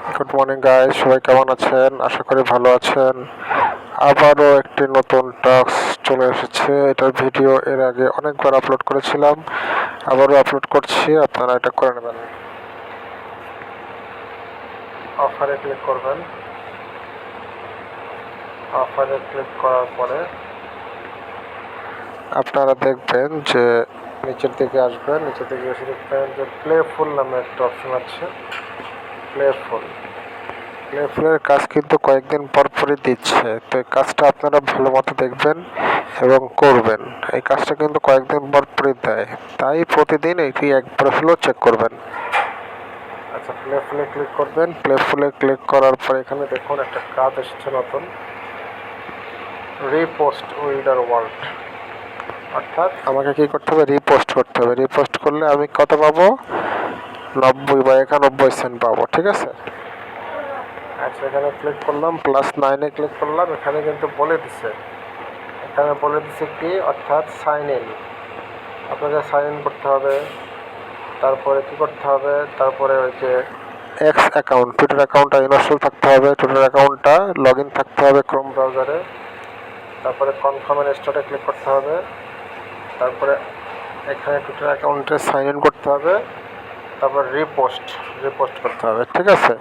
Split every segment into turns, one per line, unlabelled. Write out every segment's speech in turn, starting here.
Good morning guys, সবাই কেমন আছেন? আশা করি ভালো আছেন। আবারও একটি নতুন টাস্ক চলে এসেছে। এটার ভিডিও এর আগে অনেকবার আপলোড করেছিলাম, আবারও আপলোড করছি, আপনারা এটা করে নেবেন। অফারে ক্লিক করবেন। অফারে ক্লিক করার পরে আপনারা দেখবেন যে নিচের দিকে আসবেন, নিচের দিকে এসে দেখবেন যে প্লেফুল নামে একটা অপশন আছে। প্লেফুলের কাজ কিন্তু কয়েকদিন পরপরই দিচ্ছে, তো এই কাজটা আপনারা ভালো মতো দেখবেন এবং করবেন। এই কাজটা কিন্তু কয়েকদিন পরপরই দেয়, তাই প্রতিদিন এটি একবার হলেও চেক করবেন। আচ্ছা, প্লেফুলে ক্লিক করবেন। প্লেফুলে ক্লিক করার পর এখানে দেখুন একটা কাজ এসেছে নতুন, রিপোস্ট উইদার ওয়ার্ল্ড। অর্থাৎ আমাকে কি করতে হবে? রিপোস্ট করতে হবে। রিপোস্ট করলে আমি কত পাবো? 90 বা 91 সেন্ট পাবো। ঠিক আছে। আচ্ছা, এখানে ক্লিক করলাম, +9-এ ক্লিক করলাম। এখানে কিন্তু বলে দিছে, কি, অর্থাৎ সাইন ইন। আপনাকে সাইন ইন করতে হবে। তারপরে কি করতে হবে? তারপরে ওই যে এক্স অ্যাকাউন্ট, টুইটার অ্যাকাউন্টটা ইনস্টল থাকতে হবে। টুইটার অ্যাকাউন্টটা লগ ইন থাকতে হবে ক্রোম ব্রাউজারে। তারপরে কনফার্ম এন্ড স্টার্টে ক্লিক করতে হবে। তারপরে এখানে টুইটার অ্যাকাউন্টে সাইন ইন করতে হবে। তারপর রিপোস্ট করতে হবে। ঠিক আছে।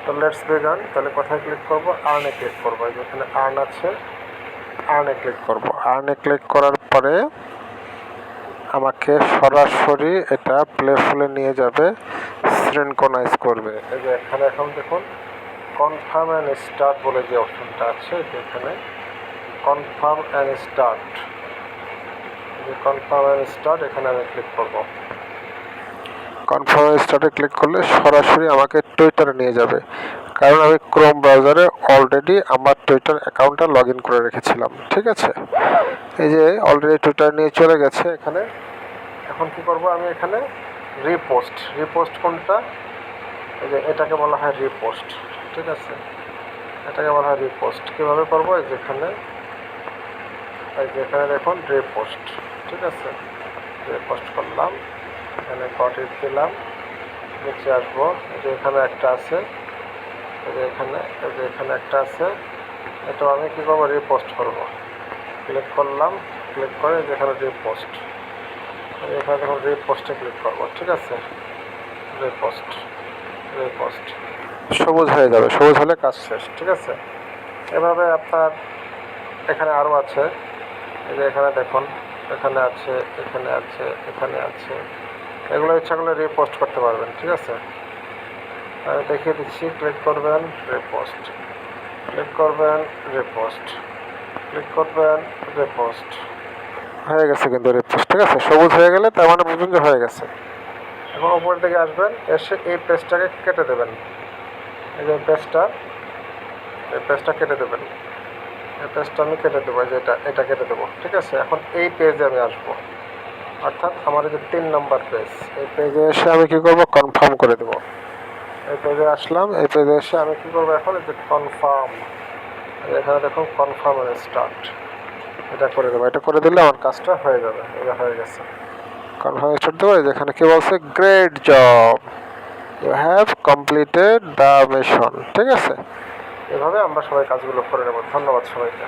তো লেটস বিগান। তাহলে কোথায় ক্লিক করব? আর্নে ক্লিক করবো। যেখানে আর্ন আছে, আর্নে ক্লিক করব। আর্নে ক্লিক করার পরে আমাকে সরাসরি এটা প্লেফুলে নিয়ে যাবে, সিনক্রোনাইজ করবে। এই যে এখানে এখন দেখুন কনফার্ম অ্যান্ড স্টার্ট বলে যে অপশনটা আছে, এখানে কনফার্ম অ্যান্ড স্টার্ট, এখানে আমি ক্লিক করব। কনফার্ম স্টার্টে ক্লিক করলে সরাসরি আমাকে টুইটারে নিয়ে যাবে, কারণ আমি ক্রোম ব্রাউজারে অলরেডি আমার টুইটার অ্যাকাউন্টটা লগ ইন করে রেখেছিলাম। ঠিক আছে। এই যে অলরেডি টুইটার নিয়ে চলে গেছে এখানে। এখন কি করব? আমি এখানে রিপোস্ট কোনটা? এই যে এটাকে বলা হয় রিপোস্ট। ঠিক আছে, এটাকে বলা হয় রিপোস্ট। কীভাবে করবো? এই যেখানে দেখুন রিপোস্ট। ঠিক আছে, রিপোস্ট করলাম, এখানে কটি দিলাম, নিচে আসবো। এই যে এখানে একটা আছে, এই যে এখানে একটা আছে, এটা আমি কী করবো? রিপোস্ট করব। ক্লিক করলাম, ক্লিক করে যেখানে রিপোস্ট, এখানে দেখুন রিপোস্টে ক্লিক করবো। ঠিক আছে, রিপোস্ট সবুজ হয়ে যাবে। সবুজ হলে কাজ শেষ। ঠিক আছে। এভাবে আপনার এখানে আরও আছে, এই যে এখানে দেখুন, এখানে আছে, এগুলো ইচ্ছা করলে রিপোস্ট করতে পারবেন। ঠিক আছে, আমি দেখিয়ে দিচ্ছি। ক্লিক করবেন, রিপোস্ট, হয়ে গেছে কিন্তু রিপোস্ট। ঠিক আছে, সবুজ হয়ে গেলে তার মানে বুঝুন যে হয়ে গেছে। এখন উপরের দিকে আসবেন, এসে এই পেজটাকে কেটে দেবেন। এই যে পেজটা কেটে দেবেন। এই পেজটা আমি কেটে দেবো, যে এটা কেটে দেবো। ঠিক আছে, এখন এই পেজে আমি আসবো, অর্থাৎ আমার যে 3 নম্বর পেজ, এই পেজে এসে আমি কী করবো? কনফার্ম করে দেবো। এই পেজে আসলাম, এই পেজে এসে আমি কী করবো? এখন এই যে কনফার্ম, এখানে দেখুন কনফার্ম এন্ড স্টার্ট, এটা করে দেবো। এটা করে দিলে আমার কাজটা হয়ে যাবে। এটা হয়ে গেছে। কনফার্ম স্টার্ট দেবো। যেখানে কি বলছে? Great job, you have completed the mission. ঠিক আছে, এভাবে আমরা সবাই কাজগুলো করে নেব। ধন্যবাদ সবাইকে।